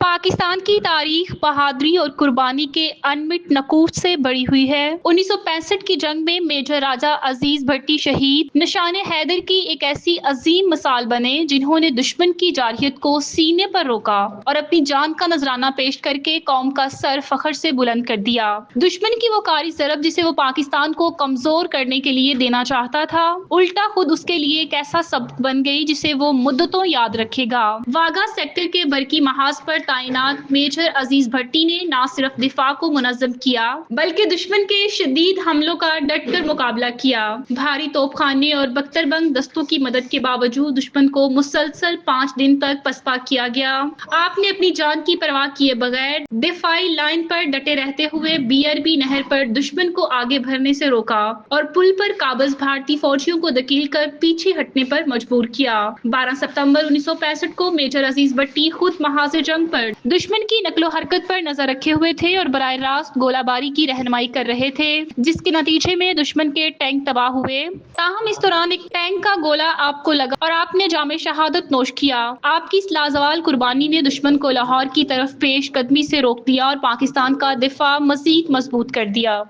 پاکستان کی تاریخ بہادری اور قربانی کے انمٹ نقوش سے بڑی ہوئی ہے۔ 1965 کی جنگ میں میجر راجہ عزیز بھٹی شہید نشان حیدر کی ایک ایسی عظیم مثال بنے جنہوں نے دشمن کی جارحیت کو سینے پر روکا اور اپنی جان کا نذرانہ پیش کر کے قوم کا سر فخر سے بلند کر دیا۔ دشمن کی وہ کاری ضرب جسے وہ پاکستان کو کمزور کرنے کے لیے دینا چاہتا تھا، الٹا خود اس کے لیے ایک ایسا سبق بن گئی جسے وہ مدتوں یاد رکھے گا۔ واگا سیکٹر کے برقی محاذ پر تعینات میجر عزیز بھٹی نے نہ صرف دفاع کو منظم کیا بلکہ دشمن کے شدید حملوں کا ڈٹ کر مقابلہ کیا۔ بھاری توپ خانے اور بختر بند دستوں کی مدد کے باوجود دشمن کو مسلسل 5 دن تک پسپا کیا گیا۔ آپ نے اپنی جان کی پرواہ کیے بغیر دفاعی لائن پر ڈٹے رہتے ہوئے BRB نہر پر دشمن کو آگے بڑھنے سے روکا اور پل پر قابض بھارتی فوجیوں کو دھکیل کر پیچھے ہٹنے پر مجبور کیا۔ 12 ستمبر 1965 کو میجر عزیز بھٹی خود محاذ جنگ پر دشمن کی نقل و حرکت پر نظر رکھے ہوئے تھے اور براہ راست گولہ باری کی رہنمائی کر رہے تھے، جس کے نتیجے میں دشمن کے ٹینک تباہ ہوئے۔ تاہم اس دوران ایک ٹینک کا گولہ آپ کو لگا اور آپ نے جام شہادت نوش کیا۔ آپ کی اس لازوال قربانی نے دشمن کو لاہور کی طرف پیش قدمی سے روک دیا اور پاکستان کا دفاع مزید مضبوط کر دیا۔